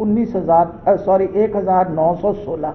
1916।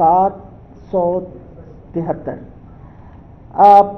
773।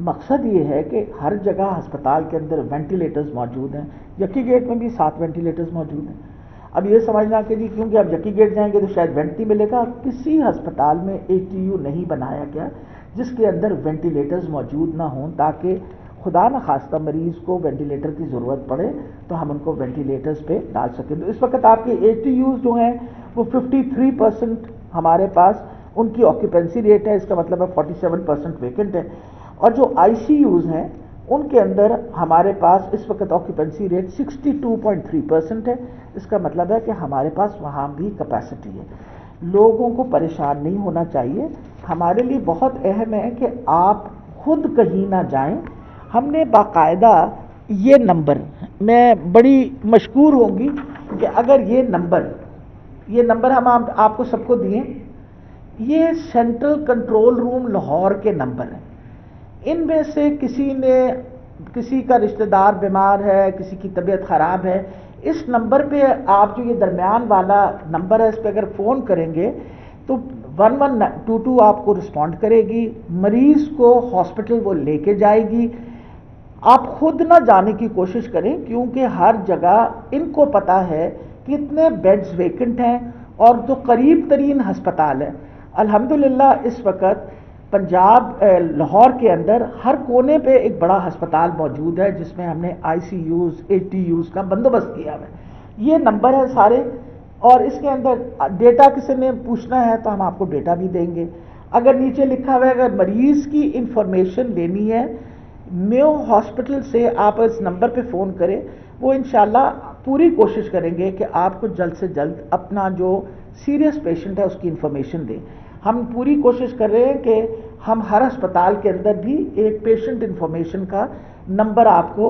مقصد یہ ہے کہ ہر جگہ ہسپتال کے اندر وینٹیلیٹرز موجود ہیں. یکی گیٹ میں بھی 7 وینٹیلیٹرز موجود ہیں. اب یہ سمجھنا کہ جی کیونکہ آپ یکی گیٹ جائیں گے تو شاید وینٹ نہیں ملے گا. کسی ہسپتال میں ATU نہیں بنایا گیا جس کے اندر وینٹیلیٹرز موجود نہ ہوں تاکہ خدا نہ خواستہ مریض کو وینٹیلیٹر کی ضرورت پڑے تو ہم ان کو وینٹیلیٹرز پہ ڈال سکیں. تو اس وقت آپ کے ATUs جو ہیں وہ 53% ہمارے پاس ان کی آکیوپینسی ریٹ ہے. اس کا مطلب ہے 47% ویکنٹ ہے. اور جو ICUs ہیں ان کے اندر ہمارے پاس اس وقت آکیوپینسی ریٹ 62.3% ہے. اس کا مطلب ہے کہ ہمارے پاس وہاں بھی کیپیسٹی ہے. لوگوں کو پریشان نہیں ہونا چاہیے. ہمارے لیے بہت اہم ہے کہ آپ خود کہیں نہ جائیں. ہم نے باقاعدہ یہ نمبر، میں بڑی مشکور ہوں گی کہ اگر یہ نمبر ہم آپ کو سب کو دیے، یہ سینٹرل کنٹرول روم لاہور کے نمبر ہیں. ان میں سے کسی کا رشتہ دار بیمار ہے، کسی کی طبیعت خراب ہے، اس نمبر پہ آپ جو یہ درمیان والا نمبر ہے اس پہ اگر فون کریں گے تو 1122 آپ کو رسپونڈ کرے گی. مریض کو ہاسپٹل وہ لے کے جائے گی. آپ خود نہ جانے کی کوشش کریں کیونکہ ہر جگہ ان کو پتا ہے کتنے بیڈز ویکنٹ ہیں اور جو قریب ترین ہسپتال ہے. الحمدللہ اس وقت پنجاب لاہور کے اندر ہر کونے پہ ایک بڑا ہسپتال موجود ہے جس میں ہم نے ICUs ATUs کا بندوبست کیا ہے. یہ نمبر ہے سارے، اور اس کے اندر ڈیٹا کسی نے پوچھنا ہے تو ہم آپ کو ڈیٹا بھی دیں گے. اگر نیچے لکھا ہوا ہے اگر مریض کی انفارمیشن لینی ہے میو ہاسپٹل سے آپ اس نمبر پہ فون کریں. وہ انشاءاللہ پوری کوشش کریں گے کہ آپ کو جلد سے جلد اپنا جو سیریس پیشنٹ ہے اس کی انفارمیشن دیں. ہم پوری کوشش کر رہے ہیں کہ ہم ہر ہسپتال کے اندر بھی ایک پیشنٹ انفارمیشن کا نمبر آپ کو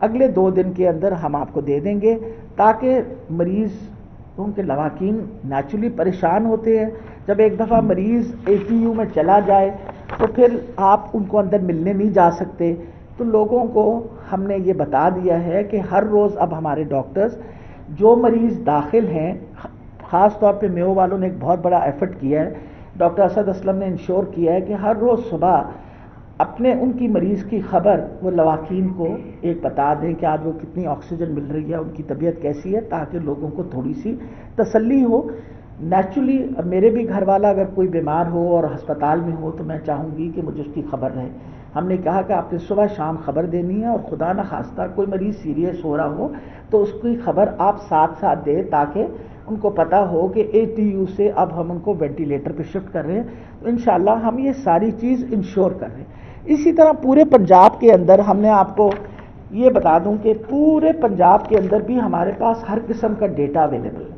اگلے 2 دن کے اندر ہم آپ کو دے دیں گے تاکہ مریض، ان کے لواحقین نیچرلی پریشان ہوتے ہیں. جب ایک دفعہ مریض ATU میں چلا جائے تو پھر آپ ان کو اندر ملنے نہیں جا سکتے. تو لوگوں کو ہم نے یہ بتا دیا ہے کہ ہر روز اب ہمارے ڈاکٹرز جو مریض داخل ہیں، خاص طور پہ میو والوں نے ایک بہت بڑا ایفرٹ کیا ہے. ڈاکٹر اسد اسلم نے انشور کیا ہے کہ ہر روز صبح اپنے ان کی مریض کی خبر وہ لواحقین کو ایک بتا دیں کہ آج وہ کتنی آکسیجن مل رہی ہے، ان کی طبیعت کیسی ہے، تاکہ لوگوں کو تھوڑی سی تسلی ہو. نیچرلی میرے بھی گھر والا اگر کوئی بیمار ہو اور ہسپتال میں ہو تو میں چاہوں گی کہ مجھے اس کی خبر رہے. ہم نے کہا کہ آپ نے صبح شام خبر دینی ہے، اور خدا نہ خواستہ کوئی مریض سیریس ہو رہا ہو تو اس کی خبر آپ ساتھ دیں تاکہ ان کو پتا ہو کہ ATU سے اب ہم ان کو وینٹیلیٹر پہ شفٹ کر رہے ہیں. تو انشاءاللہ ہم یہ ساری چیز انشور کر رہے ہیں. اسی طرح پورے پنجاب کے اندر ہم نے آپ کو یہ بتا دوں کہ پورے پنجاب کے اندر بھی ہمارے پاس ہر قسم کا ڈیٹا اویلیبل ہے.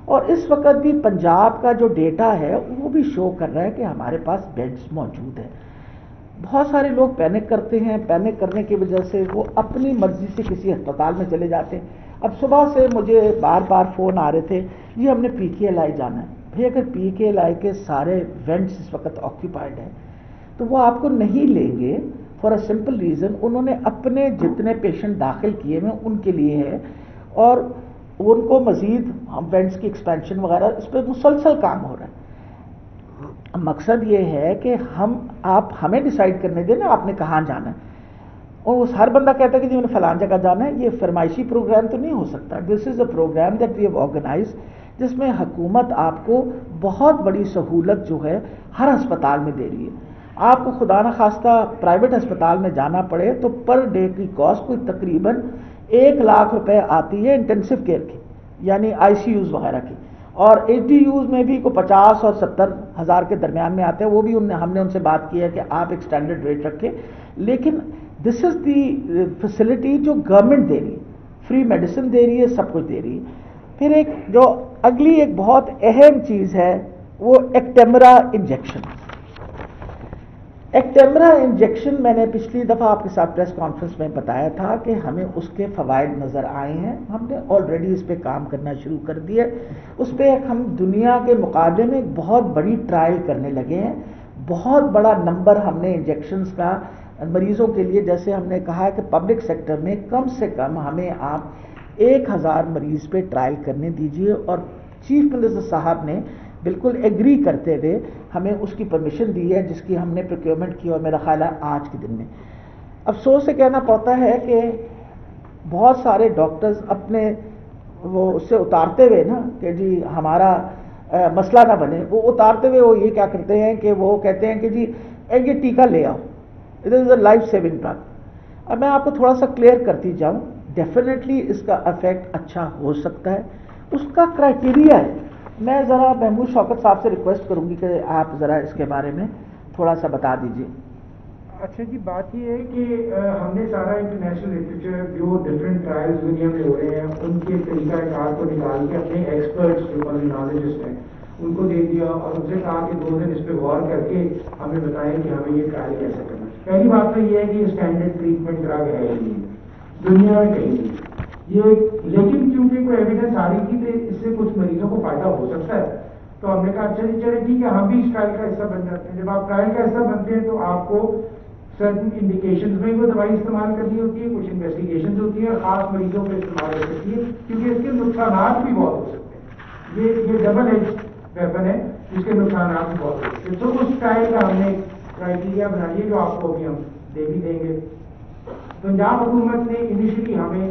اور اس وقت بھی پنجاب کا جو ڈیٹا ہے وہ بھی شو کر رہا ہے کہ ہمارے پاس بیڈز موجود ہیں. بہت سارے لوگ پینک کرتے ہیں، پینک کرنے کی وجہ سے وہ اپنی مرضی سے کسی ہسپتال میں چلے جاتے ہیں. اب صبح سے مجھے بار بار فون آ رہے تھے جی ہم نے PKLI جانا ہے. بھئی اگر PKLI کے سارے وینٹس اس وقت آکیوپائڈ ہیں تو وہ آپ کو نہیں لیں گے فار اے سمپل ریزن. انہوں نے اپنے جتنے پیشنٹ داخل کیے ہوئے ان کے لیے ہے، اور ان کو مزید وینٹس کی ایکسپینشن وغیرہ اس پہ مسلسل کام ہو رہا ہے. مقصد یہ ہے کہ آپ ہمیں ڈیسائیڈ کرنے دیں نا آپ نے کہاں جانا ہے. اور ہر بندہ کہتا ہے کہ جی میں نے فلان جگہ جانا ہے. یہ فرمائشی پروگرام تو نہیں ہو سکتا. This is a program that we have organize جس میں حکومت آپ کو بہت بڑی سہولت جو ہے ہر ہسپتال میں دے رہی ہے. آپ کو خدا نہ خواستہ پرائیویٹ ہسپتال میں جانا پڑے تو پر ڈے کی کاسٹ کوئی تقریباً 1 لاکھ روپے آتی ہے انٹینسو کیئر کی، یعنی ICUs وغیرہ کی. اور ATUs میں بھی کوئی 50 اور 70 ہزار کے درمیان میں آتے ہیں. وہ بھی ہم نے ان سے بات کی ہے کہ آپ ایک سٹینڈرڈ ریٹ رکھیں. لیکن دس از دی فیسلٹی جو گورنمنٹ دے رہی ہے، فری میڈیسن دے رہی ہے، سب کچھ دے رہی ہے. پھر ایک جو اگلی ایک بہت اہم چیز ہے وہ ایکٹیمرا انجیکشن. ایکٹیمرا انجیکشن میں نے پچھلی دفعہ آپ کے ساتھ پریس کانفرنس میں بتایا تھا کہ ہمیں اس کے فوائد نظر آئے ہیں. ہم نے آلریڈی اس پہ کام کرنا شروع کر دیا. اس پہ ہم دنیا کے مقابلے میں ایک بہت بڑی ٹرائل کرنے لگے ہیں. بہت بڑا نمبر ہم نے انجیکشنز کا مریضوں کے لیے، جیسے ہم نے کہا کہ پبلک سیکٹر میں کم سے کم ہمیں آپ 1000 مریض پہ ٹرائل کرنے دیجئے. اور چیف منسٹر صاحب نے بالکل ایگری کرتے ہوئے ہمیں اس کی پرمیشن دی ہے جس کی ہم نے پروکیورمنٹ کی، اور میرا خیال ہے آج کے دن میں افسوس سے کہنا پڑتا ہے کہ بہت سارے ڈاکٹرز اپنے وہ اس سے اتارتے ہوئے نا کہ جی ہمارا مسئلہ نہ بنے، وہ اتارتے ہوئے وہ یہ کیا کرتے ہیں کہ وہ کہتے ہیں کہ جی یہ ٹیکہ لے آؤ، it is a life saving drug. اب میں آپ کو تھوڑا سا کلیئر کرتی جاؤں، ڈیفینیٹلی اس کا افیکٹ اچھا ہو سکتا ہے، اس کا کرائٹیریا ہے۔ میں ذرا محمود شوکت صاحب سے ریکویسٹ کروں گی کہ آپ ذرا اس کے بارے میں تھوڑا سا بتا دیجیے۔ اچھا جی، بات یہ ہے کہ ہم نے سارا انٹرنیشنل لٹریچر جو ڈفرینٹ ٹرائلز دنیا میں ہو رہے ہیں ان کے طریقہ کار کو نکال کے اپنے ایکسپرٹس جو پلمونالوجسٹ ہیں ان کو دے دیا اور ان سے کہا کہ 2 دن اس پہ غور کر کے ہمیں بتائیں کہ ہمیں یہ ٹرائل کیسے کرنا ہے۔ پہلی بات تو یہ ہے کہ اسٹینڈرڈ ٹریٹمنٹ ڈرگ ہے ہی نہیں دنیا میں کہیں نہیں یہ، لیکن کیونکہ کوئی ایویڈنس آ رہی تھی کہ اس سے کچھ مریضوں کو فائدہ ہو سکتا ہے تو ہم نے کہا اچھا جی چلے ٹھیک ہے، ہم بھی اس ٹرائل کا حصہ بن جاتے ہیں۔ جب آپ ٹرائل کا حصہ بنتے ہیں تو آپ کو سرٹن انڈیکیشنز میں وہ دوائی استعمال کرنی ہوتی ہے، کچھ انویسٹیگیشنز ہوتی ہیں اور خاص مریضوں پہ استعمال ہو سکتی ہے کیونکہ اس کے نقصانات بھی بہت ہو سکتے ہیں۔ یہ ڈبل ایج ویپن ہے جس کے نقصانات بھی بہت ہو سکتے ہیں۔ تو اس ٹرائل کا ہم نے کرائٹیریا بنائی ہے جو آپ کو ابھی ہم دے بھی دیں گے۔ پنجاب حکومت نے انیشلی ہمیں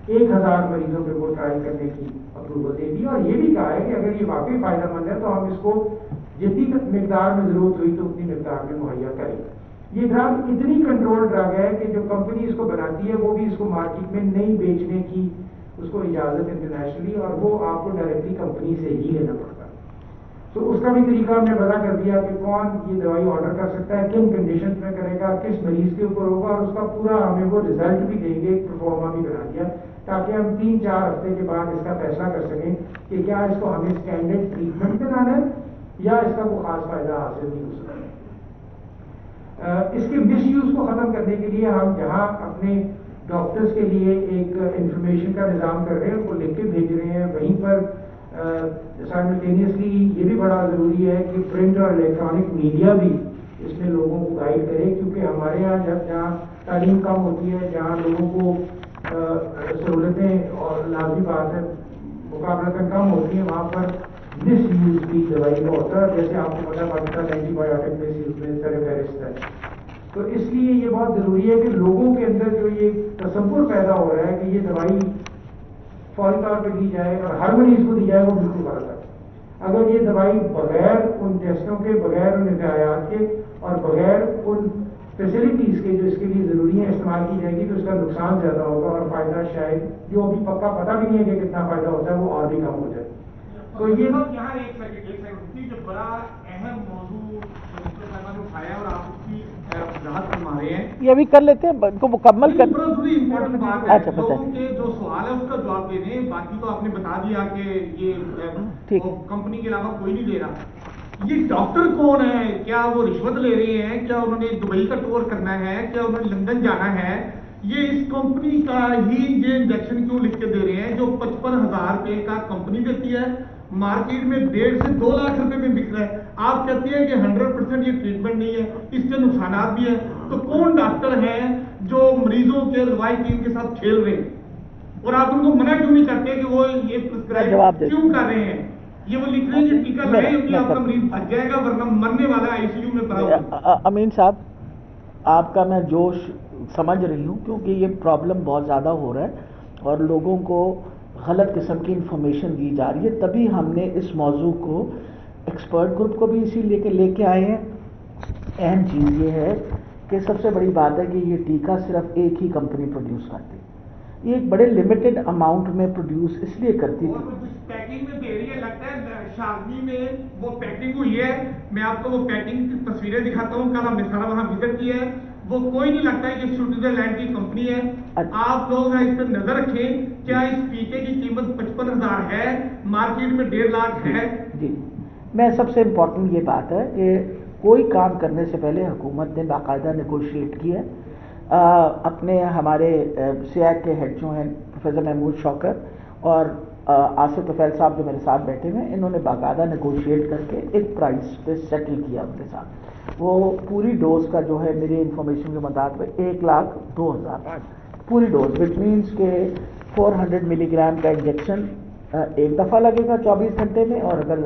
1000 مریضوں پہ وہ ٹرائل کرنے کی اپروول دے دی اور یہ بھی کہا ہے کہ اگر یہ واقعی فائدہ مند ہے تو ہم اس کو جتنی مقدار میں ضرورت ہوئی تو اتنی مقدار میں مہیا کریں۔ یہ ڈرگ اتنی کنٹرول ڈرگ ہے کہ جو کمپنی اس کو بناتی ہے وہ بھی اس کو مارکیٹ میں نہیں بیچنے کی اس کو اجازت انٹرنیشنلی، اور وہ آپ کو ڈائریکٹلی کمپنی سے ہی لینا پڑتا ہے۔ تو اس کا بھی طریقہ ہم نے وضع کر دیا کہ کون یہ دوائی آرڈر کر سکتا ہے، کن کنڈیشنز میں کرے گا، کس مریض کے اوپر ہوگا، اور اس کا پورا ہمیں وہ رزلٹ بھی دیں گے، پرفارما بھی بنا دیا تاکہ ہم 3-4 ہفتے کے بعد اس کا فیصلہ کر سکیں کہ کیا اس کو ہمیں اسٹینڈرڈ ٹریٹمنٹ پہ لانا ہے یا اس کا کوئی خاص فائدہ حاصل نہیں ہو سکتا ہے۔ اس کے مس یوز کو ختم کرنے کے لیے ہم جہاں اپنے ڈاکٹرز کے لیے ایک انفارمیشن کا نظام کر رہے ہیں، ان کو لکھ کے بھیج رہے ہیں، وہیں پر سائملٹینیسلی یہ بھی بڑا ضروری ہے کہ پرنٹ اور الیکٹرانک میڈیا بھی اس میں لوگوں کو گائیڈ کرے، کیونکہ ہمارے یہاں جہاں تعلیم کم ہوتی ہے، جہاں لوگوں کو سہولتیں اور لازمی بات ہے مقابلتاً کم ہوتی ہیں، وہاں پر مس یوز کی دوائی کا ہوتا ہے۔ جیسے آپ کو پتا پاکستان اینٹی بایوٹک مس یوز میں سر فہرست ہے، تو اس لیے یہ بہت ضروری ہے کہ لوگوں کے اندر جو یہ تصور پیدا ہو رہا ہے کہ یہ دوائی فوری طور پہ دی جائے اور ہر مریض کو دی جائے، وہ بالکل غلط ہے۔ اگر یہ دوائی بغیر ان ٹیسٹوں کے، بغیر ان ہدایات کے اور بغیر ان فیسلٹیز کے جو اس کے لیے ضروری ہیں استعمال کی جائے گی تو اس کا نقصان زیادہ ہوگا اور فائدہ شاید جو ابھی پکا پتہ بھی نہیں ہے کہ کتنا فائدہ ہوتا ہے وہ اور بھی کم ہو جائے۔ تو یہ یہاں ایک سیکنڈ جو بڑا اہم موضوع اٹھایا اور آپ اس کی وضاحت فرما رہے ہیں، یہ بھی کر لیتے ہیں، ان کو مکمل کر۔ بڑا ضروری امپورٹنٹ بات ہے، اچھا لوگوں کے جو سوال ہے اس کا جواب دے دیں۔ باقی تو آپ نے بتا دیا کہ یہ کمپنی کے علاوہ کوئی نہیں دے رہا۔ یہ ڈاکٹر کون ہے؟ کیا وہ رشوت لے رہے ہیں؟ کیا انہوں نے دبئی کا ٹور کرنا ہے؟ کیا انہوں نے لندن جانا ہے؟ یہ اس کمپنی کا ہی یہ انجیکشن کیوں لکھ کے دے رہے ہیں جو 55,000 روپے کا کمپنی دیتی ہے، مارکیٹ میں 1.5 سے 2 لاکھ روپے میں بک رہا ہے؟ آپ کہتے ہیں کہ 100% یہ ٹریٹمنٹ نہیں ہے، اس کے نقصانات بھی ہیں، تو کون ڈاکٹر ہیں جو مریضوں کے روایتی کے ساتھ کھیل رہے ہیں اور آپ ان کو منع کیوں نہیں کرتے کہ وہ یہ پرسکرائب کیوں کر رہے ہیں؟ یہ وہ لکھ رہے ہیں کہ ٹیکہ لگائیں گے آپ کا مریض بچ جائے گا ورنہ مرنے والا ہے ICU میں پڑا ہوا۔ امین صاحب، آپ کا میں جوش سمجھ رہی ہوں کیونکہ یہ پرابلم بہت زیادہ ہو رہا ہے اور لوگوں کو غلط قسم کی انفارمیشن دی جا رہی ہے، تبھی ہم نے اس موضوع کو ایکسپرٹ گروپ کو بھی اسی لے کے آئے ہیں۔ اہم چیز یہ ہے کہ سب سے بڑی بات ہے کہ یہ ٹیکہ صرف ایک ہی کمپنی پروڈیوس کرتی ہے، یہ ایک بڑے لمیٹڈ اماؤنٹ میں پروڈیوس اس لیے کرتی تھی۔ پیکنگ میں دے رہی ہے، لگتا ہے شادی میں وہ پیکنگ ہوئی ہے، میں آپ کو وہ پیکنگ کی تصویریں دکھاتا ہوں، کل ہم نے سارا وہاں وزٹ کیا ہے، وہ کوئی نہیں لگتا ہے کہ سوئٹزرلینڈ کی کمپنی ہے۔ آپ لوگ اس پہ نظر رکھیں، کیا اس ٹیکے کی قیمت 55,000 ہے، مارکیٹ میں 1.5 لاکھ ہے؟ جی، میں سب سے امپورٹنٹ یہ بات ہے کہ کوئی کام کرنے سے پہلے حکومت نے باقاعدہ نیگوشیٹ کیا ہے۔ اپنے ہمارے سیاق کے ہیڈ جو ہیں پروفیسر محمود شوکت اور آصف طفیل صاحب جو میرے ساتھ بیٹھے ہوئے ہیں، انہوں نے باقاعدہ نیگوشیٹ کر کے ایک پرائز پہ سیٹل کیا ان کے ساتھ۔ وہ پوری ڈوز کا جو ہے میری انفارمیشن کے مطابق 1,02,000 پوری ڈوز، وچ مینس کہ 400 ملی گرام کا انجیکشن ایک دفعہ لگے گا 24 گھنٹے میں، اور اگر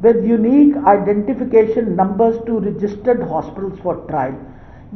with unique identification numbers to registered hospitals for trial।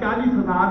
40,000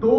2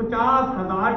50,000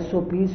SOPs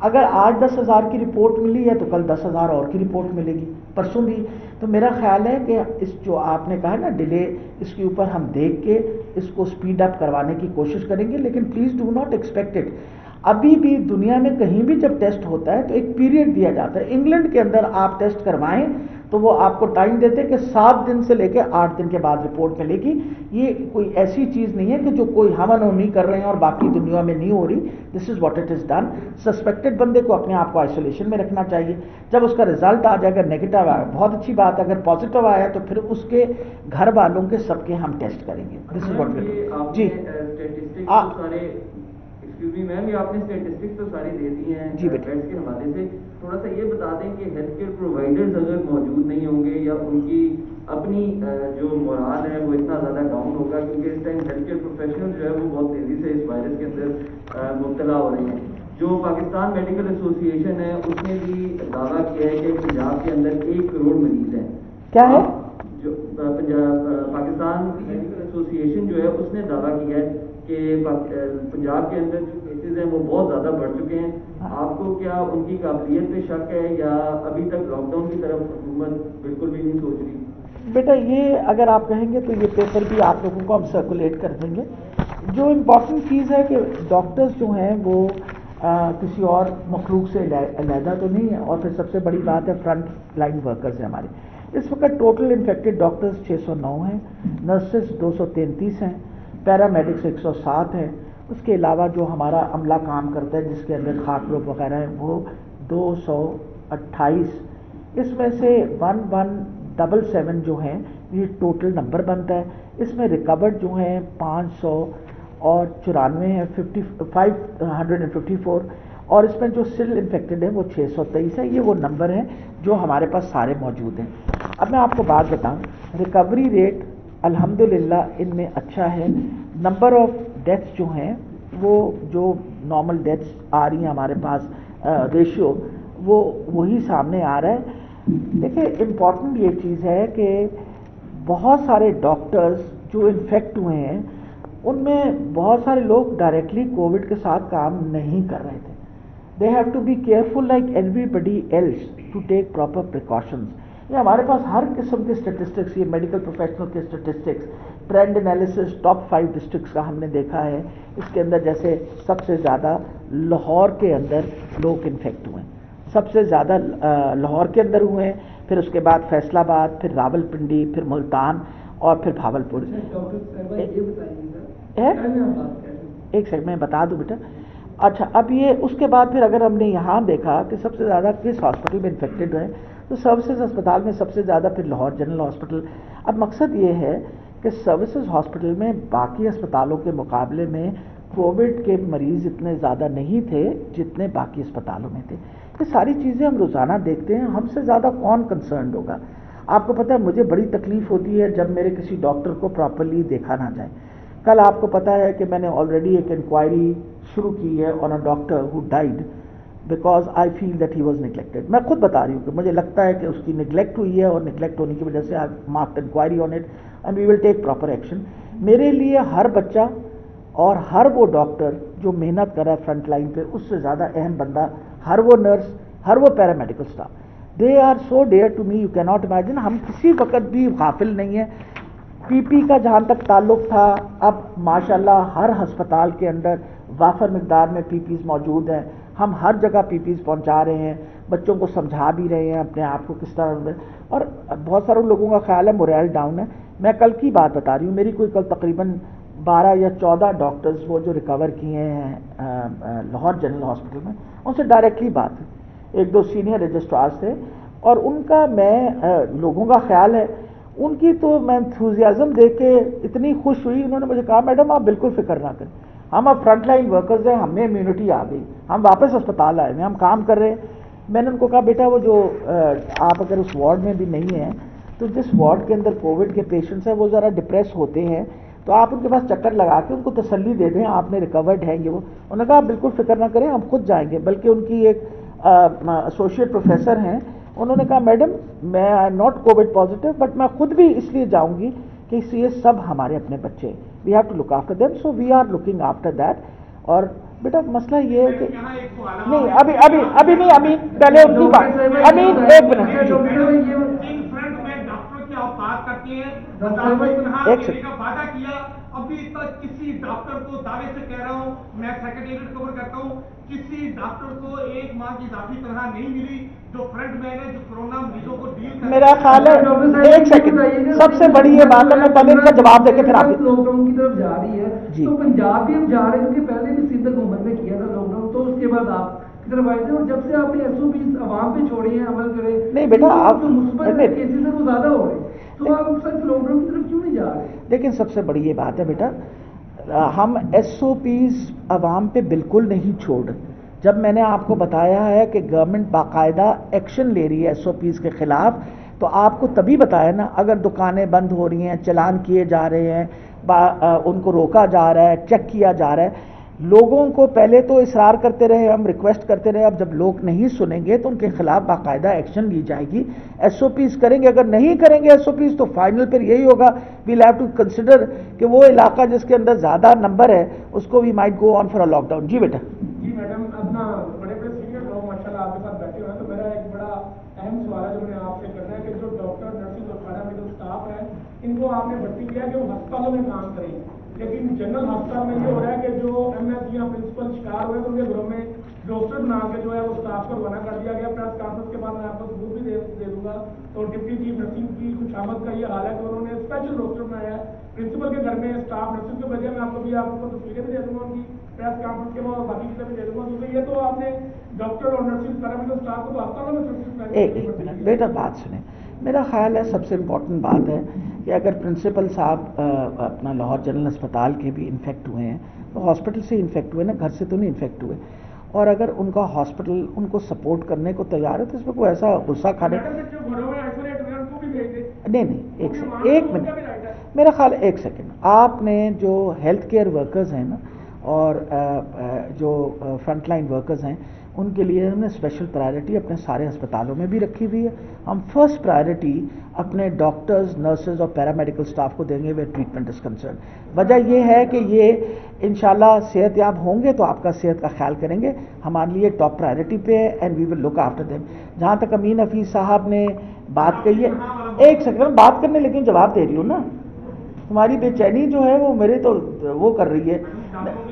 اگر آج 10,000 کی رپورٹ ملی ہے تو کل 10,000 اور کی رپورٹ ملے گی، پرسوں بھی. تو میرا خیال ہے کہ اس جو آپ نے کہا نا ڈیلے، اس کے اوپر ہم دیکھ کے اس کو سپیڈ اپ کروانے کی کوشش کریں گے، لیکن please do not expect it. ابھی بھی دنیا میں کہیں بھی جب ٹیسٹ ہوتا ہے تو ایک پیریڈ دیا جاتا ہے. انگلینڈ کے اندر آپ ٹیسٹ کروائیں تو وہ آپ کو ٹائم دیتے کہ 7 دن سے لے کے 8 دن کے بعد رپورٹ ملے گی. یہ کوئی ایسی چیز نہیں ہے کہ جو کوئی ہم نہیں کر رہے ہیں اور باقی دنیا میں نہیں ہو رہی. This is what it is done. Suspected بندے کو اپنے آپ کو آئسولیشن میں رکھنا چاہیے. جب اس کا رزلٹ آ جائے، اگر نیگیٹو آیا بہت اچھی بات ہے، اگر پازیٹیو آیا تو پھر اس کے گھر والوں کے سب کے ہم ٹیسٹ کریں گے. دس از واٹ. جی میم، یہ آپ نے اسٹیٹسٹکس تو ساری دے دی ہیں بیڈس کے حوالے سے. تھوڑا سا یہ بتا دیں کہ ہیلتھ کیئر پرووائڈرز اگر موجود نہیں ہوں گے یا ان کی اپنی جو مورال ہے وہ اتنا زیادہ ڈاؤن ہوگا، کیونکہ اس ٹائم ہیلتھ کیئر پروفیشنل جو ہے وہ بہت تیزی سے اس وائرس کے اندر مبتلا ہو رہے ہیں. جو پاکستان میڈیکل ایسوسی ایشن ہے اس نے بھی دعویٰ کیا ہے کہ پنجاب کے اندر 1 کروڑ مریض ہیں. کیا ہے؟ جو پاکستان میڈیکل ایسوسی ایشن جو ہے اس نے دعویٰ کیا ہے کہ پنجاب کے اندر جو کیسز ہیں وہ بہت زیادہ بڑھ چکے ہیں. آپ کو کیا ان کی قابلیت پہ شک ہے یا ابھی تک لاک ڈاؤن کی طرف حکومت بالکل بھی نہیں سوچ رہی؟ بیٹا یہ اگر آپ کہیں گے تو یہ پیپر بھی آپ لوگوں کو ہم سرکولیٹ کر دیں گے. جو امپورٹنٹ چیز ہے کہ ڈاکٹرز جو ہیں وہ کسی اور مخلوق سے علیحدہ تو نہیں ہے. اور پھر سب سے بڑی بات ہے فرنٹ لائن ورکرز ہیں ہمارے. اس وقت ٹوٹل انفیکٹڈ ڈاکٹرز 609 ہیں، نرسز 233 ہیں، پیرامیڈکس 107 ہیں. اس کے علاوہ جو ہمارا عملہ کام کرتا ہے جس کے اندر خاک لوگ وغیرہ ہیں وہ 228. اس میں سے 1177 جو ہیں یہ ٹوٹل نمبر بنتا ہے. اس میں ریکورڈ جو ہیں 594 ہیں، 554. اور اس میں جو سٹل انفیکٹڈ ہیں وہ 623 ہے. یہ وہ نمبر ہیں جو ہمارے پاس سارے موجود ہیں. اب میں آپ کو بات بتاؤں، ریکوری ریٹ الحمدللہ ان میں اچھا ہے. نمبر آف ڈیتھس جو ہیں وہ جو نارمل ڈیتھس آ رہی ہیں ہمارے پاس ریشیو وہ وہی سامنے آ رہا ہے. دیکھیں امپورٹنٹ یہ چیز ہے کہ بہت سارے ڈاکٹرز جو انفیکٹ ہوئے ہیں ان میں بہت سارے لوگ ڈائریکٹلی کووڈ کے ساتھ کام نہیں کر رہے تھے. They have to be careful like everybody else to take proper precautions. یہ ہمارے پاس ہر قسم کے اسٹیٹسٹکس، یہ میڈیکل پروفیشنل کے statistics, trend analysis top 5 districts کا ہم نے دیکھا ہے. اس کے اندر جیسے سب سے زیادہ لاہور کے اندر لوگ انفیکٹ ہوئے ہیں، سب سے زیادہ لاہور کے اندر ہوئے ہیں، پھر اس کے بعد فیصل آباد، پھر راول پنڈی، پھر ملتان اور پھر بھاولپور. ایک سیکنڈ میں بتا دوں بیٹا. اچھا اب یہ اس کے بعد پھر اگر ہم نے یہاں دیکھا کہ سب سے زیادہ کس ہاسپٹل میں انفیکٹڈ ہیں تو سروسز اسپتال میں سب سے زیادہ پھر لاہور جنرل ہاسپٹل. اب مقصد یہ ہے کہ سروسز ہاسپٹل میں باقی اسپتالوں کے مقابلے میں کووڈ کے مریض اتنے زیادہ نہیں تھے جتنے باقی اسپتالوں میں تھے. یہ ساری چیزیں ہم روزانہ دیکھتے ہیں. ہم سے زیادہ کون کنسرنڈ ہوگا؟ آپ کو پتہ ہے مجھے بڑی تکلیف ہوتی ہے جب میرے کسی ڈاکٹر کو پراپرلی دیکھا نہ جائے. کل آپ کو پتہ ہے کہ میں نے آلریڈی ایک انکوائری شروع کی ہے on a doctor who died because I feel that he was neglected. میں خود بتا رہی ہوں کہ مجھے لگتا ہے کہ اس کی نگلیکٹ ہوئی ہے اور نگلیکٹ ہونے کی وجہ سے I marked inquiry on it and we will take proper action. میرے لیے ہر بچہ اور ہر وہ ڈاکٹر جو محنت کر رہا ہے فرنٹ لائن پہ اس سے زیادہ اہم بندہ ہر وہ نرس، ہر وہ paramedical staff. They are so dear to me, you can not imagine. ہم کسی وقت بھی غافل نہیں ہیں. پی پی کا جہاں تک تعلق تھا اب ماشاءاللہ ہر ہسپتال کے اندر وافر مقدار میں پی پیز موجود ہیں. ہم ہر جگہ پی پیز پہنچا رہے ہیں، بچوں کو سمجھا بھی رہے ہیں اپنے آپ کو کس طرح. اور بہت سارے لوگوں کا خیال ہے موریل ڈاؤن ہے. میں کل کی بات بتا رہی ہوں، میری کوئی کل تقریباً 12 یا 14 ڈاکٹرز وہ جو ریکور کیے ہیں لاہور جنرل ہاسپٹل میں، ان سے ڈائریکٹلی بات ہوئی. 1-2 سینئر رجسٹرارز تھے اور ان کا میں لوگوں کا خیال ہے ان کی تو میں انتھوزیازم دیکھ کے اتنی خوش ہوئی. انہوں نے مجھے کہا میڈم آپ بالکل فکر نہ کریں، ہم اب فرنٹ لائن ورکرز ہیں، ہم میں امیونٹی آ گئی، ہم واپس اسپتال آئے ہیں، ہم کام کر رہے ہیں. میں نے ان کو کہا بیٹا وہ جو آپ اگر اس وارڈ میں بھی نہیں ہیں تو جس وارڈ کے اندر کووڈ کے پیشنٹس ہیں وہ ذرا ڈپریس ہوتے ہیں تو آپ ان کے پاس چکر لگا کے ان کو تسلی دے دیں آپ نے ریکورڈ ہیں یہ وہ. انہوں نے کہا آپ بالکل فکر نہ کریں ہم خود جائیں گے. بلکہ ان کی ایک ایسوسیٹ پروفیسر ہیں، انہوں نے کہا میڈم میں I am not Covid positive but میں خود بھی اس لیے جاؤں گی کہ اس یہ سب ہمارے اپنے بچے، we have to look after them, so we are looking after that. اور بیٹا مسئلہ یہ ہے کہ نہیں ابھی نہیں امین پہلے اپنی بات امین ایک منٹ آپ بات کرتے ہیں کا وعدہ کیا ابھی تک کسی ڈاکٹر کو دعوے سے کہہ رہا ہوں میں سیکریٹریٹ کور کرتا ہوں کسی ڈاکٹر کو 1 ماہ کی اضافی تنخواہ نہیں ملی جو فرنٹ مین ہے جو کورونا مریضوں کو ڈیل کر میرا خیال ہے ایک سیکنڈ سب سے بڑی یہ بات ہے میں پہلے ان کا جواب دے کے پھر آپ لاک ڈاؤن کی طرف جا رہی ہے تو پنجاب بھی اب جا رہے ہیں کیونکہ پہلے بھی سندھ حکومت نے کیا تھا لاک ڈاؤن تو اس کے بعد آپ کی طرف آئے تھے اور جب سے آپ نے ایس او پی عوام پہ چھوڑے ہیں عمل کرے نہیں بیٹا آپ جو مثبت کیسز ہیں وہ زیادہ ہو رہے ہیں تو آپ صرف لاک ڈاؤن کی طرف کیوں نہیں جا رہے؟ لیکن سب سے بڑی یہ بات ہے بیٹا ہم ایس او پیز عوام پہ بالکل نہیں چھوڑ. جب میں نے آپ کو بتایا ہے کہ گورنمنٹ باقاعدہ ایکشن لے رہی ہے ایس او پیز کے خلاف تو آپ کو تبھی بتایا نا. اگر دکانیں بند ہو رہی ہیں چلان کیے جا رہے ہیں ان کو روکا جا رہا ہے چیک کیا جا رہا ہے. لوگوں کو پہلے تو اصرار کرتے رہے ہم ریکویسٹ کرتے رہے اب جب لوگ نہیں سنیں گے تو ان کے خلاف باقاعدہ ایکشن لی جائے گی. ایس او پیز کریں گے اگر نہیں کریں گے ایس او پیز تو فائنل پھر یہی ہوگا ویل ہیو ٹو کنسیڈر کہ وہ علاقہ جس کے اندر زیادہ نمبر ہے اس کو we might go on for a lockdown ڈاؤن. جی بیٹا. جی میڈم اپنا بڑے بڑے سینئر لوگ ماشاء اللہ آپ کے ساتھ بیٹھے ہوئے ہیں تو میرا ایک بڑا اہم سوال ہے جو میں نے آپ سے کرنا ہے کہ جو ڈاکٹر نرسز اور پیرامیڈیکل اسٹاف ہے ان کو آپ نے بھرتی کیا کہ وہ ہسپتالوں میں کام کریں لیکن جنرل ہسپتال میں یہ ہو رہا ہے کہ جو ایم ایس یا پرنسپل شکار ہوئے تو ان کے گھروں میں روسٹر بنا کے جو ہے وہ اسٹاف کو روانہ کر دیا گیا. پریس کانفرنس کے بعد میں آپ کو ثبوت بھی دے دوں گا. تو ڈپٹی چیف نرسنگ کی کچھ آمد کا یہ حال ہے کہ انہوں نے اسپیشل روسٹر بنایا ہے پرنسپل کے گھر میں اسٹاف نرسنگ کے وجہ میں آپ کو بھی آپ کو تصویریں بھی دے دوں گا ان کی پریس کانفرنس کے بعد اور باقی چیزیں بھی دے دوں گا کیونکہ یہ تو آپ نے ڈاکٹر اور نرسنگ پیرامیڈیکل اسٹاف کو تو ہسپتالوں میں ایک منٹ بیٹا بات سنیں. میرا خیال ہے سب سے امپورٹنٹ بات ہے کہ اگر پرنسپل صاحب اپنا لاہور جنرل اسپتال کے بھی انفیکٹ ہوئے ہیں تو ہاسپٹل سے انفیکٹ ہوئے نا گھر سے تو نہیں انفیکٹ ہوئے اور اگر ان کا ہاسپٹل ان کو سپورٹ کرنے کو تیار ہے تو اس میں کوئی ایسا غصہ کھانے نہیں. ایک منٹ میرا خیال ہے ایک سیکنڈ آپ نے جو ہیلتھ کیئر ورکرز ہیں نا اور جو فرنٹ لائن ورکرز ہیں ان کے لیے ہم نے اسپیشل پرائرٹی اپنے سارے ہسپتالوں میں بھی رکھی ہوئی ہے. ہم فرسٹ پرائرٹی اپنے ڈاکٹرز نرسز اور پیرامیڈیکل اسٹاف کو دیں گے ویئر ٹریٹمنٹ از کنسرن. وجہ یہ ہے کہ یہ انشاءاللہ صحت یاب ہوں گے تو آپ کا صحت کا خیال کریں گے. ہمارے لیے ٹاپ پرائرٹی پہ ہے and we will look after them. جہاں تک امین حفیظ صاحب نے بات کہی ہے ایک سیکنڈ بات کرنے لیکن جواب دے رہی ہوں نا. تمہاری بے چینی جو ہے وہ میرے تو وہ کر رہی ہے.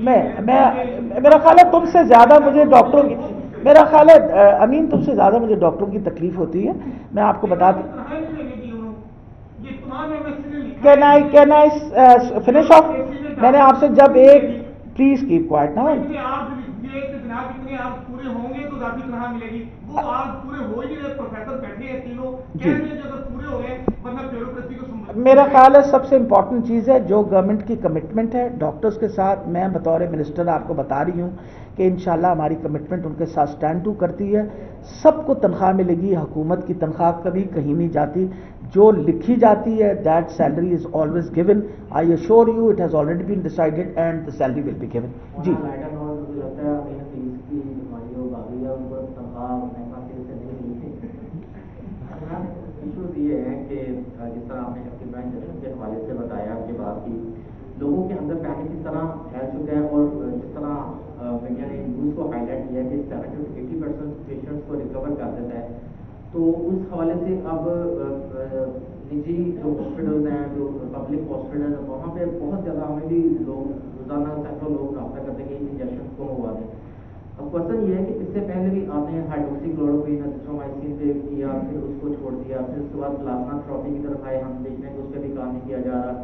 میں میرا خیال ہے تم سے زیادہ مجھے ڈاکٹروں کی میرا خیال ہے امین تم سے زیادہ مجھے ڈاکٹروں کی تکلیف ہوتی ہے. میں آپ کو بتا دوں کین آئی فنش آف. میں نے آپ سے جب ایک پلیز کیپ کوائٹ نا میرا خیال ہے سب سے امپورٹنٹ چیز ہے جو گورنمنٹ کی کمٹمنٹ ہے ڈاکٹرز کے ساتھ. میں بطور منسٹر آپ کو بتا رہی ہوں کہ انشاءاللہ ہماری کمٹمنٹ ان کے ساتھ سٹینڈ ٹو کرتی ہے. سب کو تنخواہ ملے گی. حکومت کی تنخواہ کبھی کہیں نہیں جاتی. جو لکھی جاتی ہے that salary is always given. I assure you it has already been decided and the salary will be given. جی یہ ہے کہ جس طرح آپ نے انجیکشن کے حوالے سے بتایا یہ بات کی لوگوں کے اندر پینک کی طرح پھیل چکا ہے اور جس طرح میڈیا نے نیوز کو ہائی لائٹ کیا کہ 70-80% پیشنٹس کو ریکور کر دیتا ہے. تو اس حوالے سے اب نجی جو ہاسپٹلز ہیں جو پبلک ہاسپٹل ہیں وہاں پہ بہت زیادہ ہمیں بھی لوگ روزانہ سینکڑوں لوگ رابطہ کرتے ہیں کہ انجیکشن کو ہوا دیں. اب کوشچن یہ ہے کہ اس سے پہلے بھی آپ نے ہائیڈروکسی کلوروکوئین ایزتھرومائسین پہ کیا پھر اس کو چھوڑ دیا پھر اس کے بعد پلازما تھراپی کی طرف آئے. ہم دیکھتے ہیں کہ اس پہ بھی کام نہیں کیا جا رہا.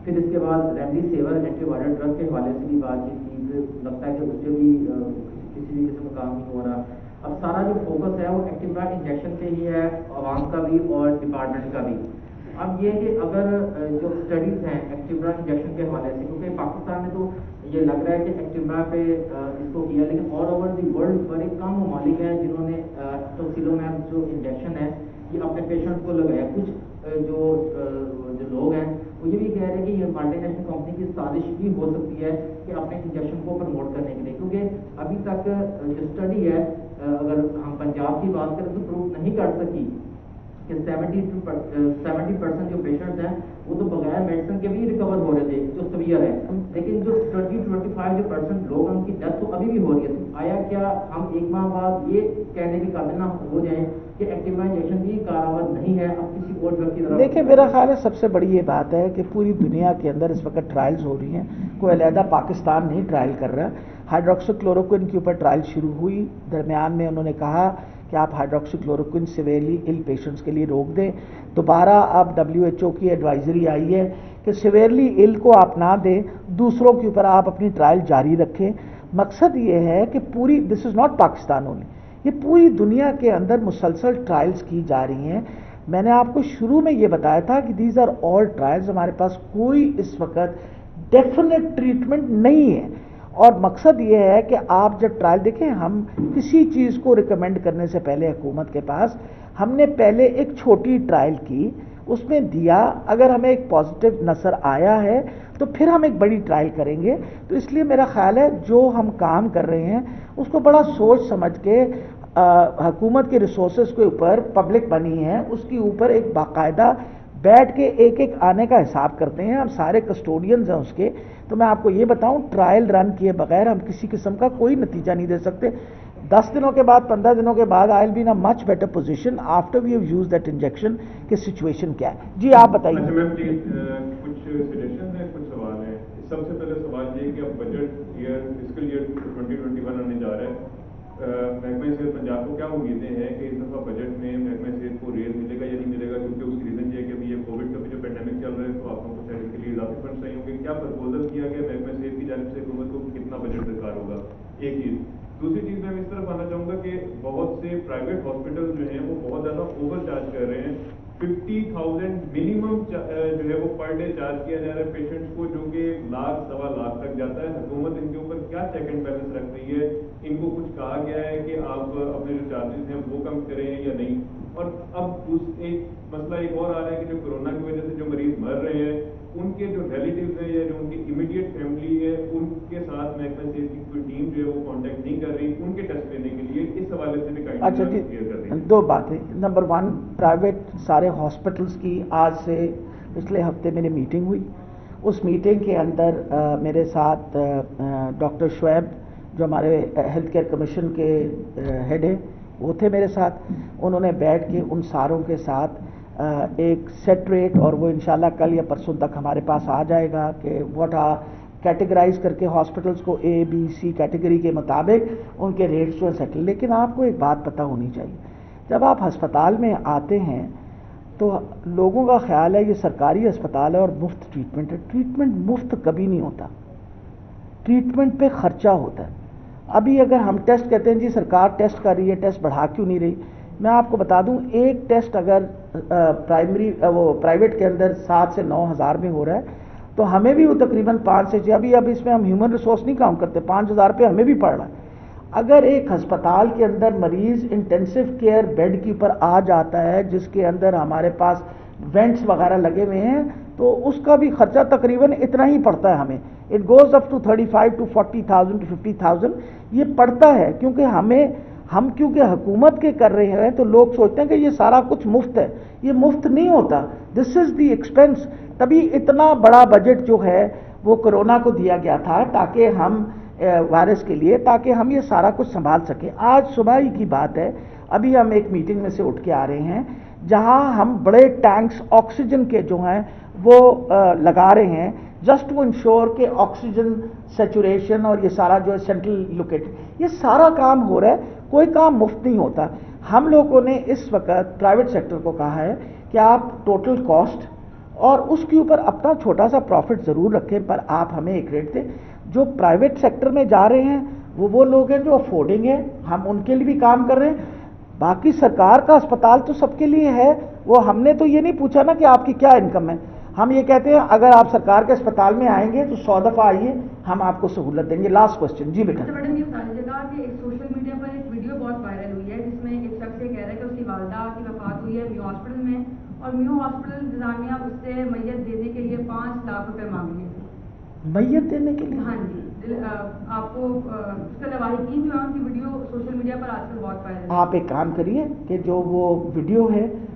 پھر اس کے بعد remedy sewer anti viral drug کے حوالے سے بھی بات چیت کی. پھر لگتا ہے کہ اس پہ بھی کسی بھی قسم کا کام نہیں ہو رہا. اب سارا جو فوکس ہے وہ ایکٹیو ڈرگ انجیکشن پہ ہی ہے عوام کا بھی اور ڈپارٹمنٹ کا بھی. اب یہ کہ اگر جو اسٹڈیز ہیں ایکٹیو ڈرگ انجیکشن کے حوالے سے کیونکہ پاکستان میں تو یہ لگ رہا ہے کہ ایکٹیو ڈرگ پہ اس کو کیا لیکن آل اوور دی ورلڈ بڑے کم ممالک ہیں جنہوں نے ٹوسیلومیب جو انجیکشن ہے یہ اپنے پیشنٹ کو لگایا. کچھ جو لوگ ہیں وہ یہ بھی کہہ رہے ہیں کہ یہ ملٹی نیشنل کمپنی کی سازش بھی ہو سکتی ہے کہ اپنے انجیکشن کو پروموٹ کرنے کے لیے کیونکہ ابھی تک جو اسٹڈی ہے اگر ہم پنجاب کی بات کریں تو پروو نہیں کر سکی کہ 70% جو پیشنٹس ہیں وہ تو بغیر میڈیسن کے بھی ریکور ہو رہے تھے جو سویئر ہیں، لیکن جو 20-25% لوگ ہیں ان کی ڈیتھ تو ابھی بھی ہو رہی ہے. آیا کیا ہم ایک ماہ بعد یہ کہنے کے قابل نہ ہو جائیں کہ ایکٹیوا انجیکشن بھی کارآمد نہیں ہے، اب کسی اور ڈرگ کی طرف؟ دیکھیں میرا خیال ہے سب سے بڑی یہ بات ہے کہ پوری دنیا کے اندر اس وقت ٹرائلز ہو رہی ہیں، کوئی علیحدہ پاکستان نہیں ٹرائل کر رہا. ہائیڈروکسی کلوروکوئن کے اوپر ٹرائل شروع ہوئی، درمیان میں انہوں نے کہا کہ آپ ہائیڈروکسی کلوروکوئن سیویئرلی ال پیشنٹس کے لیے روک دیں. دوبارہ اب WHO کی ایڈوائزری آئی ہے کہ سیویئرلی ال کو آپ نہ دیں، دوسروں کے اوپر آپ اپنی ٹرائل جاری رکھیں. مقصد یہ ہے کہ پوری دس از ناٹ پاکستان اونلی، یہ پوری دنیا کے اندر مسلسل ٹرائلز کی جا رہی ہیں. میں نے آپ کو شروع میں یہ بتایا تھا کہ دیز آر آل ٹرائلز، ہمارے پاس کوئی اس وقت ڈیفینیٹ ٹریٹمنٹ نہیں ہے. اور مقصد یہ ہے کہ آپ جب ٹرائل دیکھیں، ہم کسی چیز کو ریکمینڈ کرنے سے پہلے حکومت کے پاس ہم نے پہلے ایک چھوٹی ٹرائل کی، اس میں دیا، اگر ہمیں ایک پازیٹیو نظر آیا ہے تو پھر ہم ایک بڑی ٹرائل کریں گے. تو اس لیے میرا خیال ہے جو ہم کام کر رہے ہیں اس کو بڑا سوچ سمجھ کے حکومت کے ریسورسز کے اوپر پبلک بنی ہے، اس کے اوپر ایک باقاعدہ بیٹھ کے ایک ایک آنے کا حساب کرتے ہیں. ہم سارے کسٹوڈینز ہیں اس کے. تو میں آپ کو یہ بتاؤں ٹرائل رن کیے بغیر ہم کسی قسم کا کوئی نتیجہ نہیں دے سکتے. 10 دنوں کے بعد 15 دنوں کے بعد I will be in a much better position after we have use that injection کہ سچویشن کیا ہے. جی آپ بتائیے. کچھ سجیشن ہیں، کچھ سوال ہیں. سب سے پہلے سوال یہ کہ اب بجٹ ایئر فسکل ایئر 2021 آنے جا رہا ہے، محکمہ صحت پنجاب کو کیا امیدیں ہیں کہ اس دفعہ بجٹ میں محکمہ صحت کو ریز ملے گا یا نہیں ملے گا؟ کیونکہ اس کی ریزن یہ ہے کہ ابھی یہ کووڈ کا بھی جو پینڈیمک چل رہا ہے تو آپ کو کچھ کے لیے اضافی فنڈ چاہیے ہوں گے. کیا پرپوزل کیا گیا محکمہ صحت کی جانب سے حکومت کو کتنا بجٹ درکار ہوگا؟ ایک چیز. دوسری چیز میں اس طرف آنا چاہوں گا کہ بہت سے پرائیویٹ ہاسپٹل جو ہیں وہ بہت زیادہ اوور چارج کر رہے ہیں. 50,000 منیمم جو ہے وہ پر ڈے چارج کیا جا رہا ہے پیشنٹس کو، جو کہ لاکھ سوا لاکھ تک جاتا ہے. حکومت ان کے اوپر کیا چیک اینڈ بیلنس رکھ رہی ہے؟ ان کو کچھ کہا گیا ہے کہ آپ اپنے جو چارجز ہیں وہ کم کریں یا نہیں؟ اور اب ایک مسئلہ ایک اور آ رہا ہے کہ جو کورونا کی وجہ سے جو مریض مر رہے ہیں ان کے جو ریلیٹیوز ہیں یا جو ان کی امیڈیٹ فیملی ہے ان کے ساتھ محکمہ صحت کی کوئی ٹیم جو ہے وہ کانٹیکٹ نہیں کر رہی ان کے ٹیسٹ لینے کے لیے. اس حوالے سے بھی اچھا جی، دو باتیں. نمبر 1، پرائیویٹ سارے ہاسپٹلس کی آج سے پچھلے ہفتے میری میٹنگ ہوئی. اس میٹنگ کے اندر میرے ساتھ ڈاکٹر شعیب جو ہمارے ہیلتھ کیئر کمیشن کے ہیڈ ہیں وہ تھے میرے ساتھ. انہوں نے بیٹھ کے ان ساروں کے ساتھ ایک سیٹ ریٹ، اور وہ انشاءاللہ کل یا پرسوں تک ہمارے پاس آ جائے گا کہ واٹ آر کیٹیگرائز کر کے ہاسپٹلس کو A B C کیٹیگری کے مطابق ان کے ریٹس جو سیٹل. لیکن آپ کو ایک بات پتہ ہونی چاہیے، جب آپ ہسپتال میں آتے ہیں تو لوگوں کا خیال ہے یہ سرکاری ہسپتال ہے اور مفت ٹریٹمنٹ ہے. ٹریٹمنٹ مفت کبھی نہیں ہوتا، ٹریٹمنٹ پہ خرچہ ہوتا ہے. ابھی اگر ہم ٹیسٹ کہتے ہیں جی سرکار ٹیسٹ کر رہی ہے، ٹیسٹ بڑھا کیوں نہیں رہی؟ میں آپ کو بتا دوں ایک ٹیسٹ اگر پرائیویٹ کے اندر 7 سے 9 ہزار میں ہو رہا ہے تو ہمیں بھی وہ تقریباً 5 سے اب اس میں ہم ہیومن ریسورس نہیں کام کرتے، 5,000 روپے ہمیں بھی پڑ رہا ہے. اگر ایک ہسپتال کے اندر مریض انٹینسو کیئر بیڈ کے اوپر آ جاتا ہے جس کے اندر ہمارے پاس وینٹس وغیرہ لگے ہوئے ہیں تو اس کا بھی خرچہ تقریباً اتنا ہی پڑتا ہے ہمیں. It goes up to 35,000 to 40,000 to 50,000 یہ پڑتا ہے. کیونکہ ہم کیونکہ حکومت کے کر رہے ہیں تو لوگ سوچتے ہیں کہ یہ سارا کچھ مفت ہے. یہ مفت نہیں ہوتا، دس از دی ایکسپینس. تبھی اتنا بڑا بجٹ جو ہے وہ کورونا کو دیا گیا تھا تاکہ ہم وائرس کے لیے، تاکہ ہم یہ سارا کچھ سنبھال سکیں. آج صبح ہی کی بات ہے، ابھی ہم ایک میٹنگ میں سے اٹھ کے آ رہے ہیں جہاں ہم بڑے ٹینکس آکسیجن کے جو ہیں وہ لگا رہے ہیں جسٹ ٹو انشور کہ آکسیجن سیچوریشن اور یہ سارا جو ہے سینٹرل لوکیٹ، یہ سارا کام ہو رہا ہے. کوئی کام مفت نہیں ہوتا. ہم لوگوں نے اس وقت پرائیویٹ سیکٹر کو کہا ہے کہ آپ ٹوٹل کاسٹ اور اس کے اوپر اپنا چھوٹا سا پروفٹ ضرور رکھیں، پر آپ ہمیں ایک ریٹ دیں. جو پرائیویٹ سیکٹر میں جا رہے ہیں وہ لوگ ہیں جو افورڈنگ ہیں، ہم ان کے لیے بھی کام کر رہے ہیں. باقی سرکار کا اسپتال تو سب کے لیے ہے. وہ ہم نے تو یہ نہیں پوچھا نا کہ آپ کی کیا انکم ہے. ہم یہ کہتے ہیں اگر آپ سرکار کے اسپتال میں آئیں گے تو 100 دفعہ آئیے، ہم آپ کو سہولت دیں گے. Last question. جی بیٹا. میڈم یہ بتائی جائے گا کہ سوشل میڈیا پر ایک ویڈیو بہت وائرل ہوئی ہے جس میں ایک شخص یہ کہہ رہا ہے کہ اس کی والدہ کی وفات ہوئی ہے میو ہاسپٹل میں، اور میو ہاسپٹل انتظامیہ اس سے میت دینے کے لیے 5 لاکھ روپے مانگ لیے تھے. میت دینے کے لیے؟ ہاں جی. آپ کو اس کا لواحقین جو ہے ان کی ویڈیو سوشل میڈیا پر آج کل بہت وائرل ہے. آپ ایک کام کریے کہ جو وہ ویڈیو ہے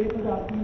1,000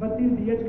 32 DHQ